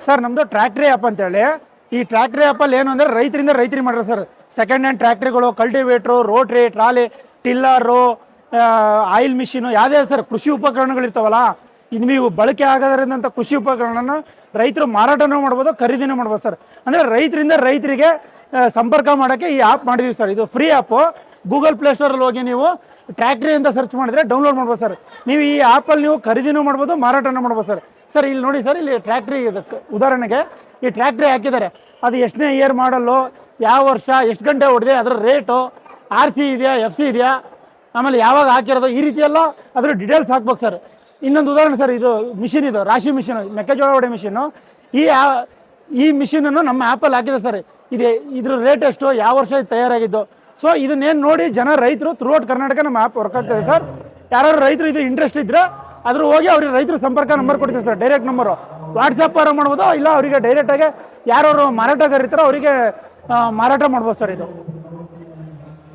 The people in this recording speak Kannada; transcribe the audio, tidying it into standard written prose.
ಸರ್ ನಮ್ಮದು ಟ್ರ್ಯಾಕ್ಟ್ರಿ ಆ್ಯಪ್ ಅಂತೇಳಿ. ಈ ಟ್ರ್ಯಾಕ್ಟ್ರಿ ಆ್ಯಪಲ್ಲಿ ಏನು ಅಂದರೆ ರೈತರಿಗೆ ಮಾಡ್ತಾರೆ ಸರ್. ಸೆಕೆಂಡ್ ಹ್ಯಾಂಡ್ ಟ್ರ್ಯಾಕ್ಟ್ರಿಗಳು, ಕಲ್ಟಿವೇಟ್ರು, rotary, trolley, tiller, oil machine, ಯಾವುದೇ ಸರ್ ಕೃಷಿ ಉಪಕರಣಗಳಿರ್ತಾವಲ್ಲ, ಇದು ನೀವು ಬಳಕೆ ಆಗೋದ್ರಿಂದ ಕೃಷಿ ಉಪಕರಣನ ರೈತರು ಮಾರಾಟನೂ ಮಾಡ್ಬೋದು, ಖರೀದಿನೂ ಮಾಡ್ಬೋದು ಸರ್. ಅಂದರೆ ರೈತರಿಂದ ರೈತರಿಗೆ ಸಂಪರ್ಕ ಮಾಡೋಕ್ಕೆ ಈ ಆ್ಯಪ್ ಮಾಡಿದ್ದೀವಿ ಸರ್. ಇದು ಫ್ರೀ ಆ್ಯಪು. ಗೂಗಲ್ ಪ್ಲೇಸ್ಟೋರಲ್ಲಿ ಹೋಗಿ ನೀವು ಟ್ರ್ಯಾಕ್ಟ್ರಿ ಅಂತ ಸರ್ಚ್ ಮಾಡಿದ್ರೆ ಡೌನ್ಲೋಡ್ ಮಾಡ್ಬೋದು ಸರ್. ನೀವು ಈ ಆ್ಯಪಲ್ಲಿ ನೀವು ಖರೀದಿನೂ ಮಾಡ್ಬೋದು, ಮಾರಾಟನೂ ಮಾಡ್ಬೋದು ಸರ್. ಸರ್ ಇಲ್ಲಿ ನೋಡಿ ಸರ್, ಇಲ್ಲಿ ಟ್ರ್ಯಾಕ್ಟ್ರಿ ಉದಾಹರಣೆಗೆ ಈ ಟ್ರ್ಯಾಕ್ಟ್ರಿ ಹಾಕಿದ್ದಾರೆ, ಅದು ಎಷ್ಟನೇ ಇಯರ್ ಮಾಡಲ್ಲು, ಯಾವ ವರ್ಷ, ಎಷ್ಟು ಗಂಟೆ ಹೊಡೆದೆ, ಅದರ ರೇಟು, RC ಇದೆಯಾ, FC ಇದೆಯಾ, ಆಮೇಲೆ ಯಾವಾಗ ಹಾಕಿರೋದು, ಈ ರೀತಿ ಎಲ್ಲ ಅದ್ರ ಡೀಟೇಲ್ಸ್ ಹಾಕ್ಬೇಕು ಸರ್. ಇನ್ನೊಂದು ಉದಾಹರಣೆ ಸರ್, ಇದು ಮಿಷಿನ್, ಇದು ರಾಶಿ ಮಿಷಿನ್, ಮೆಕ್ಕೆಜೋಳ ಹೊಡೆ ಮಿಷಿನ್ನು. ಈ ಮಿಷಿನನ್ನು ನಮ್ಮ ಆ್ಯಪಲ್ಲಿ ಹಾಕಿದೆ ಸರ್. ಇದ್ರ ರೇಟ್ ಎಷ್ಟು, ಯಾವ ವರ್ಷ ಇದು ತಯಾರಾಗಿದ್ದು. ಸೊ ಇದನ್ನೇನು ನೋಡಿ ರೈತರು ಥ್ರೂಔಟ್ ಕರ್ನಾಟಕ ನಮ್ಮ ಆ್ಯಪ್ ವರ್ಕ್ ಆಗ್ತದೆ ಸರ್. ಯಾರು ರೈತರು ಇದು ಇಂಟ್ರೆಸ್ಟ್ ಇದ್ದರೆ ಅದ್ರ ಹೋಗಿ ಅವ್ರಿಗೆ ರೈತರು ಸಂಪರ್ಕ ನಂಬರ್ ಕೊಡ್ತೀವಿ ಸರ್, ಡೈರೆಕ್ಟ್ ನಂಬರು. ವಾಟ್ಸಪ್ ಮಾಡ್ಬೋದು, ಇಲ್ಲ ಅವರಿಗೆ ಡೈರೆಕ್ಟಾಗಿ ಯಾರು ಮಾರಾಟಗಾರ ಇರ್ತಾರೋ ಅವರಿಗೆ ಮಾರಾಟ ಮಾಡ್ಬೋದು ಸರ್ ಇದು.